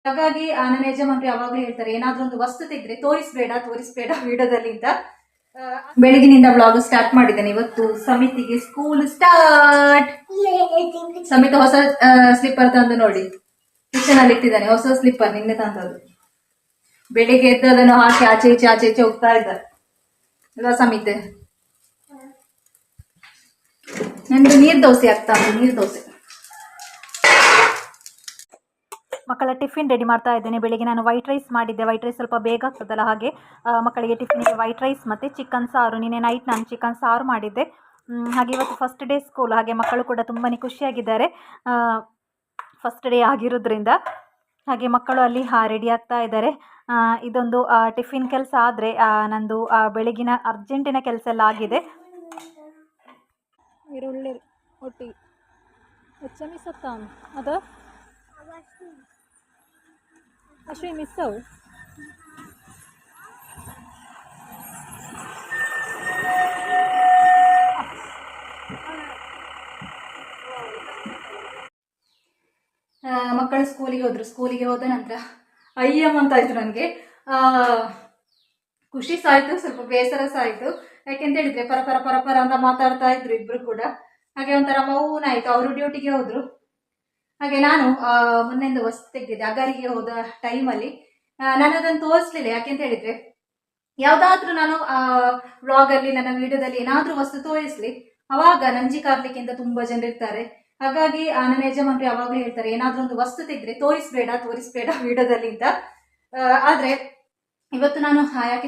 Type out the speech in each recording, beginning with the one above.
ಹಾಗಾಗಿ ನನ್ನ ಯಜಮಾನ್ರು ಯಾವಾಗಲೂ ಹೇಳ್ತಾರೆ, ಏನಾದ್ರೂ ಒಂದು ವಸ್ತು ತೆಗೆದ್ರೆ ತೋರಿಸ್ಬೇಡ ವಿಡಿಯೋದಲ್ಲಿ ಅಂತ. ಬೆಳಗಿನಿಂದ ಬ್ಲಾಗ್ ಸ್ಟಾರ್ಟ್ ಮಾಡಿದ್ದೇನೆ. ಇವತ್ತು ಸಮಿತಿಗೆ ಸ್ಕೂಲ್ ಸ್ಟಾರ್ಟ್. ಸಮಿತ ಹೊಸ ಸ್ಲಿಪ್ಪರ್ ತಂದು ನೋಡಿ, ಕಿಚನ್ ಅಲ್ಲಿ ಇಟ್ಟಿದ್ದಾನೆ. ಹೊಸ ಸ್ಲಿಪ್ಪರ್ ನಿನ್ನೆ ತಂದದ್ದು. ಬೆಳಿಗ್ಗೆ ಎದ್ದು ಅದನ್ನು ಹಾಕಿ ಆಚೆ ಈಚೆ ಹೋಗ್ತಾ ಇದ್ದಾರೆ. ಅಲ್ವಾ ಸಮಿತೆ? ನಂದು ನೀರ್ ದೋಸೆ ಆಗ್ತಾ ಉಂಟು, ನೀರ್ ದೋಸೆ. ಮಕ್ಕಳ ಟಿಫಿನ್ ರೆಡಿ ಮಾಡ್ತಾ ಇದ್ದೇನೆ. ಬೆಳಿಗ್ಗೆ ನಾನು ವೈಟ್ ರೈಸ್ ಮಾಡಿದ್ದೆ. ವೈಟ್ ರೈಸ್ ಸ್ವಲ್ಪ ಬೇಗ ಆಗ್ತದಲ್ಲ, ಹಾಗೆ ಮಕ್ಕಳಿಗೆ ಟಿಫಿನಿಗೆ ವೈಟ್ ರೈಸ್ ಮತ್ತು ಚಿಕನ್ ಸಾರು. ನಿನ್ನೆ ನೈಟ್ ನಾನು ಚಿಕನ್ ಸಾರು ಮಾಡಿದ್ದೆ. ಹಾಗೆ ಇವತ್ತು ಫಸ್ಟ್ ಡೇ ಸ್ಕೂಲ್, ಹಾಗೆ ಮಕ್ಕಳು ಕೂಡ ತುಂಬಾ ಖುಷಿಯಾಗಿದ್ದಾರೆ ಫಸ್ಟ್ ಡೇ ಆಗಿರೋದ್ರಿಂದ. ಹಾಗೆ ಮಕ್ಕಳು ಅಲ್ಲಿ ರೆಡಿ ಆಗ್ತಾ ಇದ್ದಾರೆ. ಇದೊಂದು ಟಿಫಿನ್ ಕೆಲಸ ಆದರೆ ನಂದು ಬೆಳಗಿನ ಅರ್ಜೆಂಟಿನ ಕೆಲಸ ಎಲ್ಲ ಆಗಿದೆ. ಈರುಳ್ಳಿ ಒಟ್ಟಿಗೆ ಮಿಸ್ ಅದು ಅಶ್ವಿನ್ ಮಿಸ್ಸವು ಮಕ್ಕಳು ಸ್ಕೂಲಿಗೆ ಹೋದ್ರು. ಸ್ಕೂಲಿಗೆ ಹೋದ ನಂತರ ಅಯ್ಯಮ್ಮ ಅಂತ ಆಯ್ತು ನನಗೆ. ಖುಷಿ ಸಹ ಆಯ್ತು, ಸ್ವಲ್ಪ ಬೇಸರ ಸಹ ಆಯ್ತು. ಯಾಕೆಂತ ಹೇಳಿದ್ರೆ ಪರ ಅಂತ ಮಾತಾಡ್ತಾ ಇದ್ರು ಇಬ್ರು ಕೂಡ. ಹಾಗೆ ಒಂಥರ ಮೌನ ಆಯ್ತು. ಅವರು ಡ್ಯೂಟಿಗೆ ಹೋದ್ರು. ಹಾಗೆ ನಾನು ಮೊನ್ನೆಂದು ವಸ್ತು ತೆಗೆದಿದ್ದೆ ಅಗರಿಗೆ ಹೋದ ಟೈಮಲ್ಲಿ. ನಾನು ಅದನ್ನು ತೋರಿಸ್ಲಿಲ್ಲ. ಯಾಕೆಂತ ಹೇಳಿದ್ರೆ ಯಾವ್ದಾದ್ರು ನಾನು ವ್ಲಾಗಲ್ಲಿ ನನ್ನ ವಿಡಿಯೋದಲ್ಲಿ ಏನಾದ್ರೂ ವಸ್ತು ತೋರಿಸ್ಲಿ, ಅವಾಗ ನಂಜಿ ಕಾರ್ಲಿಕ್ಕಿಂತ ತುಂಬಾ ಜನ ಇರ್ತಾರೆ. ಹಾಗಾಗಿ ನನ್ನ ಯಜಮಾನ್ರು ಯಾವಾಗಲೂ ಹೇಳ್ತಾರೆ, ಏನಾದ್ರೂ ಒಂದು ವಸ್ತು ತೆಗೆದ್ರೆ ತೋರಿಸ್ಬೇಡ ವಿಡಿಯೋದಲ್ಲಿ ಅಂತ. ಆದ್ರೆ ಇವತ್ತು ನಾನು ಯಾಕೆ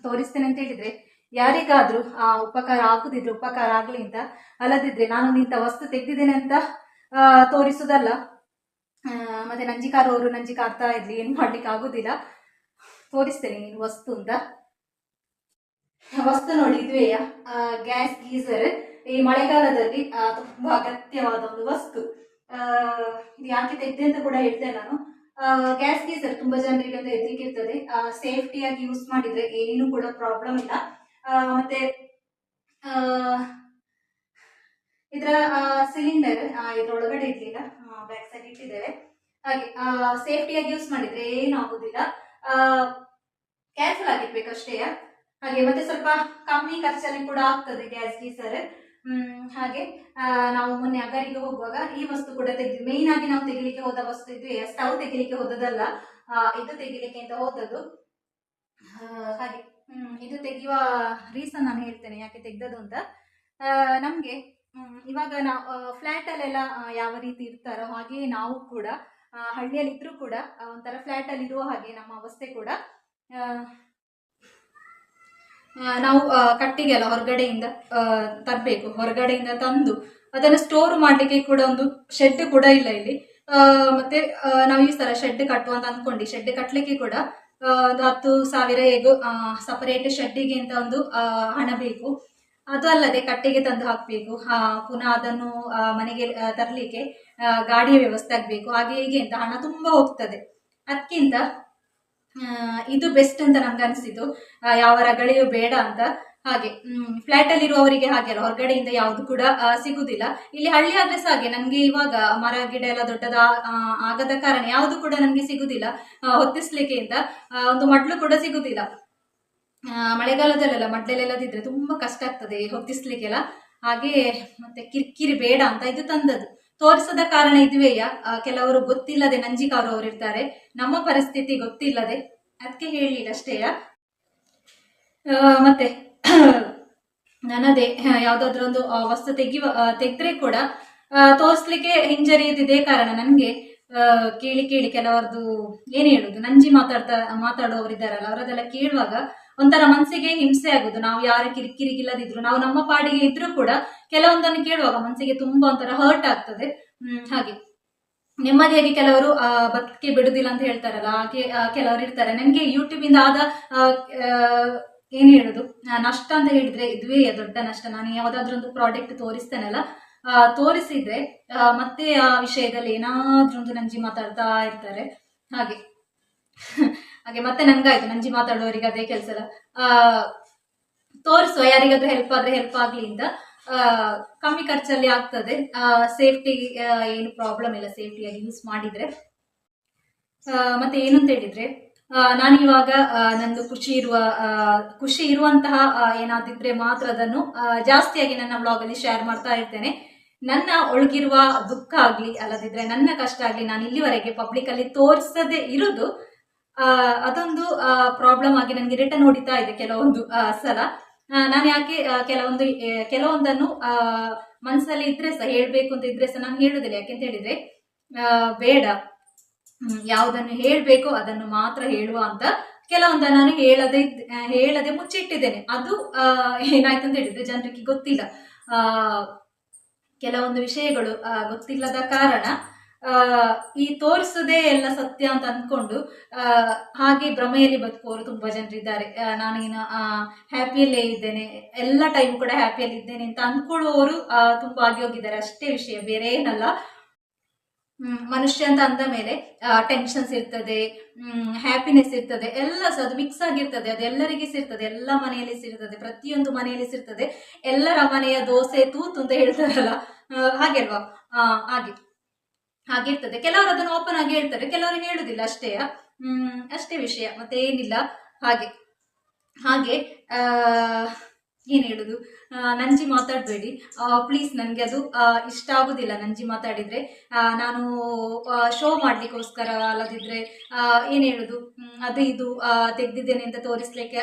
ತೋರಿಸ್ತೇನೆ ಅಂತ ಹೇಳಿದ್ರೆ, ಯಾರಿಗಾದ್ರೂ ಉಪಕಾರ ಆಗುದಿದ್ರೆ ಉಪಕಾರ ಆಗ್ಲಿ ಅಂತ. ಅಲ್ಲದಿದ್ರೆ ನಾನು ಇಂಥ ವಸ್ತು ತೆಗೆದಿದ್ದೇನೆ ಅಂತ ತೋರಿಸುದಲ್ಲ. ಮತ್ತೆ ನಂಜಿ ಕಾರ್ತಾ ಇರ್ಲಿ, ಏನು ಮಾಡ್ಲಿಕ್ಕೆ ಆಗುದಿಲ್ಲ. ತೋರಿಸ್ತೇನೆ ನೀನು ವಸ್ತು ಅಂತ. ವಸ್ತು ನೋಡಿ, ಇದುವೇ ಗ್ಯಾಸ್ ಗೀಸರ್. ಈ ಮಳೆಗಾಲದಲ್ಲಿ ತುಂಬಾ ಅಗತ್ಯವಾದ ಒಂದು ವಸ್ತು. ಇದು ಯಾಕೆ ತೆಗೆದೆ ಅಂತ ಕೂಡ ಹೇಳ್ತೇನೆ ನಾನು. ಗ್ಯಾಸ್ ಗೀಸರ್ ತುಂಬಾ ಜನರಿಗೆ ಒಂದು ಹೆದರಿಕೆ ಇರ್ತದೆ. ಸೇಫ್ಟಿಯಾಗಿ ಯೂಸ್ ಮಾಡಿದ್ರೆ ಏನು ಕೂಡ ಪ್ರಾಬ್ಲಮ್ ಇಲ್ಲ. ಮತ್ತೆ ಇದರ ಸಿಲಿಂಡರ್ ಇದ್ರೊಳಗಡೆ ಇರ್ಲಿಲ್ಲ, ಬ್ಯಾಕ್ ಸೈಡ್ ಇಟ್ಟಿದ್ದೇವೆ. ಹಾಗೆ ಸೇಫ್ಟಿಯಾಗಿ ಯೂಸ್ ಮಾಡಿದ್ರೆ ಏನು ಆಗುದಿಲ್ಲ. ಕೇರ್ಫುಲ್ ಆಗಿರ್ಬೇಕಷ್ಟೇ. ಹಾಗೆ ಮತ್ತೆ ಸ್ವಲ್ಪ ಕಮ್ಮಿ ಖರ್ಚಲ್ಲಿ ಕೂಡ ಆಗ್ತದೆ ಗ್ಯಾಸ್ ಗೀಸರ್. ಹಾಗೆ ನಾವು ಮೊನ್ನೆ ಅಗರಿಗೆ ಹೋಗುವಾಗ ಈ ವಸ್ತು ಕೂಡ ತೆಗೆದ್ವಿ. ಮೇನ್ ಆಗಿ ನಾವು ತೆಗಿಲಿಕ್ಕೆ ಹೋದ ವಸ್ತು ಇದು. ಸ್ಟವ್ ತೆಗಿಲಿಕ್ಕೆ ಹೋದದಲ್ಲ, ಇದು ತೆಗಿಲಿಕ್ಕೆ ಅಂತ ಹೋದದ್ದು. ಹಾಗೆ ಇದು ತೆಗೆಯುವ ರೀಸನ್ ನಾನು ಹೇಳ್ತೇನೆ, ಯಾಕೆ ತೆಗ್ದದ್ದು ಅಂತ. ನಮ್ಗೆ ಇವಾಗ ನಾವು ಫ್ಲಾಟ್ ಅಲ್ಲೆಲ್ಲ ಯಾವ ರೀತಿ ಇರ್ತಾರೋ ಹಾಗೆ ನಾವು ಕೂಡ ಹಳ್ಳಿಯಲ್ಲಿ ಇದ್ರೂ ಕೂಡ ಒಂಥರ ಫ್ಲಾಟ್ ಅಲ್ಲಿ ಇರುವ ಹಾಗೆ ನಮ್ಮ ಅವಸ್ಥೆ ಕೂಡ. ನಾವು ಕಟ್ಟಿಗೆ ಎಲ್ಲ ಹೊರಗಡೆಯಿಂದ ತರಬೇಕು. ಹೊರಗಡೆಯಿಂದ ತಂದು ಅದನ್ನು ಸ್ಟೋರ್ ಮಾಡ್ಲಿಕ್ಕೆ ಕೂಡ ಒಂದು ಶೆಡ್ ಕೂಡ ಇಲ್ಲ ಇಲ್ಲಿ. ಮತ್ತೆ ನಾವು ಈ ತರ ಶೆಡ್ ಕಟ್ಟುವ ಅಂತ ಅನ್ಕೊಂಡು, ಶೆಡ್ ಕಟ್ಟಲಿಕ್ಕೆ ಕೂಡ ಒಂದು 10,000 ಹೇಗೋ ಸಪರೇಟ್ ಶೆಡ್ಡಿಗೆ ಅಂತ ಒಂದು ಹಣ ಬೇಕು. ಅದು ಅಲ್ಲದೆ ಕಟ್ಟೆಗೆ ತಂದು ಹಾಕಬೇಕು. ಪುನಃ ಅದನ್ನು ಮನೆಗೆ ತರಲಿಕ್ಕೆ ಗಾಡಿಯ ವ್ಯವಸ್ಥೆ ಆಗಬೇಕು. ಹಾಗೆ ಹೀಗೆ ಅಂತ ಹಣ ತುಂಬಾ ಹೋಗ್ತದೆ. ಅದಕ್ಕಿಂತ ಇದು ಬೆಸ್ಟ್ ಅಂತ ನಮ್ಗೆ ಅನಿಸಿತು. ಯಾವ ರಗಳೆಯೂ ಬೇಡ ಅಂತ. ಹಾಗೆ ಫ್ಲಾಟ್ ಅಲ್ಲಿ ಇರುವವರಿಗೆ ಹಾಗೆ ಅಲ್ಲ, ಹೊರಗಡೆಯಿಂದ ಯಾವುದು ಕೂಡ ಸಿಗುದಿಲ್ಲ. ಇಲ್ಲಿ ಹಳ್ಳಿ ಆದ್ರೆ ಸಹ ಹಾಗೆ, ನಮ್ಗೆ ಇವಾಗ ಮರ ಗಿಡ ಎಲ್ಲ ದೊಡ್ಡದ ಆಗದ ಕಾರಣ ಯಾವುದು ಕೂಡ ನಮ್ಗೆ ಸಿಗುದಿಲ್ಲ ಹೊತ್ತಿಸ್ಲಿಕ್ಕೆ ಅಂತ. ಒಂದು ಮಡ್ಲು ಕೂಡ ಸಿಗುದಿಲ್ಲ. ಮಳೆಗಾಲದಲ್ಲೆಲ್ಲ ಮಡ್ಲೆಲ್ಲದಿದ್ರೆ ತುಂಬಾ ಕಷ್ಟ ಆಗ್ತದೆ ಹೊತ್ತಿಸ್ಲಿಕ್ಕೆಲ್ಲ. ಹಾಗೆ ಮತ್ತೆ ಕಿರಿಕಿರಿ ಬೇಡ ಅಂತ ಇದು ತಂದದ್ದು. ತೋರಿಸದ ಕಾರಣ ಇದುವೆಯ, ಕೆಲವರು ಗೊತ್ತಿಲ್ಲದೆ ನಂಜಿಕಾರು ಅವರು ಇರ್ತಾರೆ. ನಮ್ಮ ಪರಿಸ್ಥಿತಿ ಗೊತ್ತಿಲ್ಲದೆ ಅದಕ್ಕೆ ಹೇಳಿಲ್ಲ ಅಷ್ಟೇಯ. ಮತ್ತೆ ನನ್ನದೇ ಯಾವ್ದಾದ್ರು ಒಂದು ವಸ್ತು ತೆಗೆದ್ರೆ ಕೂಡ ತೋರಿಸ್ಲಿಕ್ಕೆ ಹಿಂಜರಿಯದಿದೆ ಕಾರಣ ನನ್ಗೆ ಕೇಳಿ ಕೆಲವರದು ಏನ್ ಹೇಳುದು, ನಂಜಿ ಮಾತಾಡುವವರಿದ್ದಾರಲ್ಲ, ಅವರದೆಲ್ಲ ಕೇಳುವಾಗ ಒಂಥರ ಮನಸ್ಸಿಗೆ ಹಿಂಸೆ ಆಗುದು. ನಾವು ಯಾರ ಕಿರಿಕಿರಿಗಿಲ್ಲದಿದ್ರು, ನಾವು ನಮ್ಮ ಪಾಡಿಗೆ ಇದ್ರೂ ಕೂಡ ಕೆಲವೊಂದನ್ನು ಕೇಳುವಾಗ ಮನಸ್ಸಿಗೆ ತುಂಬಾ ಒಂಥರ ಹರ್ಟ್ ಆಗ್ತದೆ. ಹಾಗೆ ನೆಮ್ಮದಿಯಾಗಿ ಕೆಲವರು ಬದುಕಿ ಬಿಡುದಿಲ್ಲ ಅಂತ ಹೇಳ್ತಾರಲ್ಲ, ಹಾಗೆ ಕೆಲವರು ಇರ್ತಾರೆ. ನನಗೆ ಯೂಟ್ಯೂಬ್ ಇಂದ ಆದ ಏನ್ ಹೇಳುದು ನಷ್ಟ ಅಂತ ಹೇಳಿದ್ರೆ ಇದುವೇ ದೊಡ್ಡ ನಷ್ಟ. ನಾನು ಯಾವ್ದಾದ್ರು ಒಂದು ಪ್ರಾಡಕ್ಟ್ ತೋರಿಸ್ತೇನಲ್ಲ, ತೋರಿಸಿದ್ರೆ ಮತ್ತೆ ಆ ವಿಷಯದಲ್ಲಿ ಏನಾದ್ರೂ ಒಂದು ನಂಜಿ ಮಾತಾಡ್ತಾ ಇರ್ತಾರೆ. ಹಾಗೆ ಹಾಗೆ ಮತ್ತೆ ನಂಗಾಯ್ತು, ನಂಜಿ ಮಾತಾಡುವವರಿಗೆ ಅದೇ ಕೆಲಸ ಅಲ್ಲ. ತೋರಿಸುವ, ಯಾರಿಗಾದ್ರೂ ಹೆಲ್ಪ್ ಆದ್ರೆ ಹೆಲ್ಪ್ ಆಗ್ಲಿ ಅಂತ. ಕಮ್ಮಿ ಖರ್ಚಲ್ಲಿ ಆಗ್ತದೆ. ಸೇಫ್ಟಿ ಏನು ಪ್ರಾಬ್ಲಮ್ ಇಲ್ಲ ಸೇಫ್ಟಿಯಾಗಿ ಯೂಸ್ ಮಾಡಿದ್ರೆ. ಮತ್ತೆ ಏನು ಅಂತ ಹೇಳಿದ್ರೆ ನಾನು ಇವಾಗ ನಂದು ಖುಷಿ ಇರುವಂತಹ ಏನಾದಿದ್ರೆ ಮಾತ್ರ ಅದನ್ನು ಜಾಸ್ತಿಯಾಗಿ ನನ್ನ ಬ್ಲಾಗ್ ಅಲ್ಲಿ ಶೇರ್ ಮಾಡ್ತಾ ಇರ್ತೇನೆ. ನನ್ನ ಒಳಗಿರುವ ದುಃಖ ಆಗ್ಲಿ ಅಲ್ಲದಿದ್ರೆ ನನ್ನ ಕಷ್ಟ ಆಗ್ಲಿ ನಾನು ಇಲ್ಲಿವರೆಗೆ ಪಬ್ಲಿಕ್ ಅಲ್ಲಿ ತೋರಿಸದೆ ಇರುವುದು ಅದೊಂದು ಪ್ರಾಬ್ಲಮ್ ಆಗಿ ನನಗೆ ರಿಟರ್ನ್ ಹೊಡಿತಾ ಇದೆ ಕೆಲವೊಂದು ಸಲ. ನಾನು ಯಾಕೆ ಕೆಲವೊಂದನ್ನು ಮನಸ್ಸಲ್ಲಿ ಇದ್ರೆ ಸಹ ಹೇಳ್ಬೇಕು ಅಂತ ಇದ್ರೆ ಸಹ ನಾನು ಹೇಳುದಿಲ್ಲ. ಯಾಕೆಂತ ಹೇಳಿದ್ರೆ ಬೇಡ, ಯಾವುದನ್ನು ಹೇಳ್ಬೇಕು ಅದನ್ನು ಮಾತ್ರ ಹೇಳುವ ಅಂತ ಕೆಲವೊಂದನ್ನು ನಾನು ಹೇಳದೆ ಮುಚ್ಚಿಟ್ಟಿದ್ದೇನೆ. ಅದು ಏನಾಯ್ತು ಅಂತ ಹೇಳಿದ್ರೆ ಜನರಿಗೆ ಗೊತ್ತಿಲ್ಲ. ಕೆಲವೊಂದು ವಿಷಯಗಳು ಗೊತ್ತಿಲ್ಲದ ಕಾರಣ ಈ ತೋರಿಸದೇ ಎಲ್ಲ ಸತ್ಯ ಅಂತ ಅಂದ್ಕೊಂಡು ಹಾಗೆ ಭ್ರಮೆಯಲ್ಲಿ ಬದುಕುವವರು ತುಂಬಾ ಜನರಿದ್ದಾರೆ. ನಾನೇನು ಹ್ಯಾಪಿಯಲ್ಲೇ ಇದ್ದೇನೆ, ಎಲ್ಲ ಟೈಮ್ ಕೂಡ ಹ್ಯಾಪಿಯಲ್ಲಿ ಇದ್ದೇನೆ ಅಂತ ಅಂದ್ಕೊಳ್ಳುವವರು ತುಂಬಾ ಆಗಿ ಹೋಗಿದ್ದಾರೆ. ಅಷ್ಟೇ ವಿಷಯ, ಬೇರೆ ಏನಲ್ಲ. ಮನುಷ್ಯ ಅಂತ ಅಂದ ಮೇಲೆ ಟೆನ್ಷನ್ಸ್ ಇರ್ತದೆ, ಹ್ಯಾಪಿನೆಸ್ ಇರ್ತದೆ, ಎಲ್ಲ ಸಹ ಅದು ಮಿಕ್ಸ್ ಆಗಿರ್ತದೆ. ಅದು ಎಲ್ಲರಿಗೆ ಸಿರ್ತದೆ, ಎಲ್ಲ ಮನೆಯಲ್ಲಿ ಸಿರ್ತದೆ, ಪ್ರತಿಯೊಂದು ಮನೆಯಲ್ಲಿ ಸಿರ್ತದೆ. ಎಲ್ಲರ ಮನೆಯ ದೋಸೆ ತೂತು ಅಂತ ಹೇಳ್ತಾರಲ್ಲ, ಹಾಗೆ ಅಲ್ವಾ? ಹಾಗಿರ್ತದೆ. ಕೆಲವರು ಅದನ್ನು ಓಪನ್ ಆಗಿ ಹೇಳ್ತಾರೆ, ಕೆಲವರು ಹೇಳುದಿಲ್ಲ. ಅಷ್ಟೇ ವಿಷಯ, ಮತ್ತೆ ಏನಿಲ್ಲ. ಹಾಗೆ ಏನ್ ಹೇಳುದು, ನಂಜಿ ಮಾತಾಡಬೇಡಿ ಪ್ಲೀಸ್. ನನಗೆ ಅದು ಇಷ್ಟ ಆಗುದಿಲ್ಲ ನಂಜಿ ಮಾತಾಡಿದ್ರೆ. ನಾನು ಶೋ ಮಾಡ್ಲಿಕ್ಕೋಸ್ಕರ ಅಲ್ಲದಿದ್ರೆ ಏನ್ ಹೇಳುದು, ಅದು ಇದು ತೆಗ್ದಿದ್ದೇನೆ ಅಂತ ತೋರಿಸ್ಲಿಕ್ಕೆ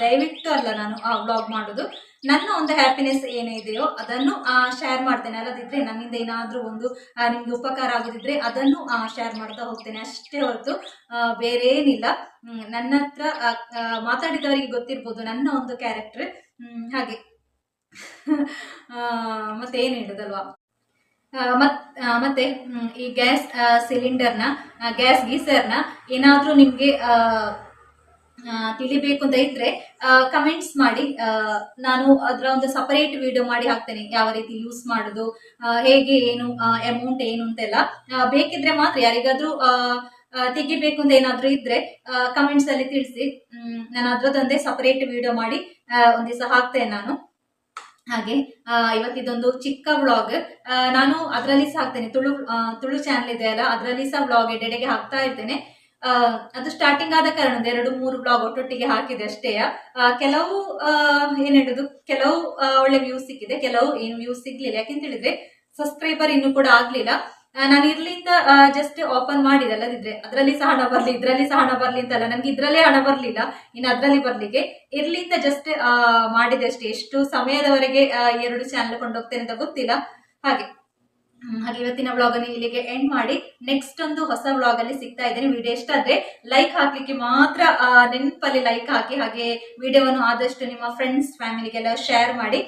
ದಯವಿಟ್ಟು ಅಲ್ಲ ನಾನು ವ್ಲಾಗ್ ಮಾಡೋದು. ನನ್ನ ಒಂದು ಹ್ಯಾಪಿನೆಸ್ ಏನಿದೆಯೋ ಅದನ್ನು ಶೇರ್ ಮಾಡ್ತೇನೆ. ಅಲ್ಲದಿದ್ರೆ ನನ್ನಿಂದ ಏನಾದ್ರೂ ಒಂದು ನಿಮ್ಗೆ ಉಪಕಾರ ಆಗುದಿದ್ರೆ ಅದನ್ನು ಶೇರ್ ಮಾಡ್ತಾ ಹೋಗ್ತೇನೆ, ಅಷ್ಟೇ ಹೊರತು ಬೇರೆ ಏನಿಲ್ಲ. ನನ್ನ ಹತ್ರ ಮಾತಾಡಿದವರಿಗೆ ಗೊತ್ತಿರ್ಬೋದು ನನ್ನ ಒಂದು ಕ್ಯಾರೆಕ್ಟರ್. ಹಾಗೆ ಮತ್ತೆ ಏನ್ ಹೇಳುದಲ್ವಾ. ಮತ್ತೆ ಈ ಗ್ಯಾಸ್ ಸಿಲಿಂಡರ್ನ ಗ್ಯಾಸ್ ಗೀಸರ್ನ ಏನಾದ್ರೂ ನಿಮ್ಗೆ ತಿಳಿಬೇಕು ಅಂತ ಇದ್ರೆ ಕಮೆಂಟ್ಸ್ ಮಾಡಿ. ನಾನು ಅದರ ಒಂದು ಸಪರೇಟ್ ವಿಡಿಯೋ ಮಾಡಿ ಹಾಕ್ತೇನೆ, ಯಾವ ರೀತಿ ಯೂಸ್ ಮಾಡೋದು, ಹೇಗೆ, ಏನು ಅಮೌಂಟ್ ಏನು ಅಂತೆಲ್ಲ. ಬೇಕಿದ್ರೆ ಮಾತ್ರ ಯಾರಿಗಾದ್ರೂ ತೆಗಿಬೇಕು ಅಂತ ಏನಾದ್ರೂ ಇದ್ರೆ ಕಮೆಂಟ್ಸ್ ಅಲ್ಲಿ ತಿಳಿಸಿ. ನಾನು ಅದ್ರದ್ದೊಂದೇ ಸಪರೇಟ್ ವಿಡಿಯೋ ಮಾಡಿ ಒಂದ್ ದಿವಸ ಹಾಕ್ತೇನೆ ನಾನು. ಹಾಗೆ ಇವತ್ತಿದೊಂದು ಚಿಕ್ಕ ವ್ಲಾಗ್, ನಾನು ಅದರಲ್ಲಿ ಸಹ ಹಾಕ್ತೇನೆ. ತುಳು ಚಾನಲ್ ಇದೆ ಅಲ್ಲ, ಅದರಲ್ಲಿ ಸಹ ವ್ಲಾಗ್ ಎಡೆಗೆ ಹಾಕ್ತಾ ಇರ್ತೇನೆ. ಅದು ಸ್ಟಾರ್ಟಿಂಗ್ ಆದ ಕಾರಣ 2-3 ವ್ಲಾಗ್ ಒಟ್ಟೊಟ್ಟಿಗೆ ಹಾಕಿದೆ ಅಷ್ಟೇ. ಕೆಲವು ಏನ್ ಹೇಳುದು, ಕೆಲವು ಒಳ್ಳೆ ವ್ಯೂಸ್ ಸಿಕ್ಕಿದೆ, ಕೆಲವು ಏನು ವ್ಯೂಸ್ ಸಿಗ್ಲಿಲ್ಲ. ಯಾಕೆಂತ ಹೇಳಿದ್ರೆ ಸಬ್ಸ್ಕ್ರೈಬರ್ ಇನ್ನು ಕೂಡ ಆಗ್ಲಿಲ್ಲ. ನಾನು ಇರ್ಲಿಂದ ಜಸ್ಟ್ ಓಪನ್ ಮಾಡಿದೆ. ಅಲ್ಲದಿದ್ರೆ ಅದರಲ್ಲಿ ಸಹ ಹಣ ಬರ್ಲಿ, ಇದ್ರಲ್ಲಿ ಸಹ ಹಣ ಬರ್ಲಿ ಅಂತಲ್ಲ, ನನ್ಗೆ ಇದ್ರಲ್ಲೇ ಹಣ ಬರ್ಲಿಲ್ಲ, ಇನ್ನು ಅದ್ರಲ್ಲಿ ಬರ್ಲಿಕ್ಕೆ ಇರ್ಲಿಂದ ಜಸ್ಟ್ ಮಾಡಿದೆ ಅಷ್ಟೇ. ಎಷ್ಟು ಸಮಯದವರೆಗೆ 2 ಚಾನಲ್ ಕೊಂಡೋಗ್ತೇನೆ ಅಂತ ಗೊತ್ತಿಲ್ಲ. ಹಾಗೆ ಇವತ್ತಿನ ವ್ಲಾಗ್ ಅನ್ನು ಇಲ್ಲಿಗೆ ಎಂಡ್ ಮಾಡಿ ನೆಕ್ಸ್ಟ್ ಒಂದು ಹೊಸ ವ್ಲಾಗ್ ಅಲ್ಲಿ ಸಿಗ್ತಾ ಇದ್ದೇನೆ. ವಿಡಿಯೋ ಇಷ್ಟ ಆದ್ರೆ ಲೈಕ್ ಹಾಕ್ಲಿಕ್ಕೆ ಮಾತ್ರ ನೆನಪಲ್ಲಿ ಲೈಕ್ ಹಾಕಿ. ಹಾಗೆ ವಿಡಿಯೋವನ್ನು ಆದಷ್ಟು ನಿಮ್ಮ ಫ್ರೆಂಡ್ಸ್ ಫ್ಯಾಮಿಲಿಗೆಲ್ಲ ಶೇರ್ ಮಾಡಿ.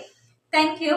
Thank you.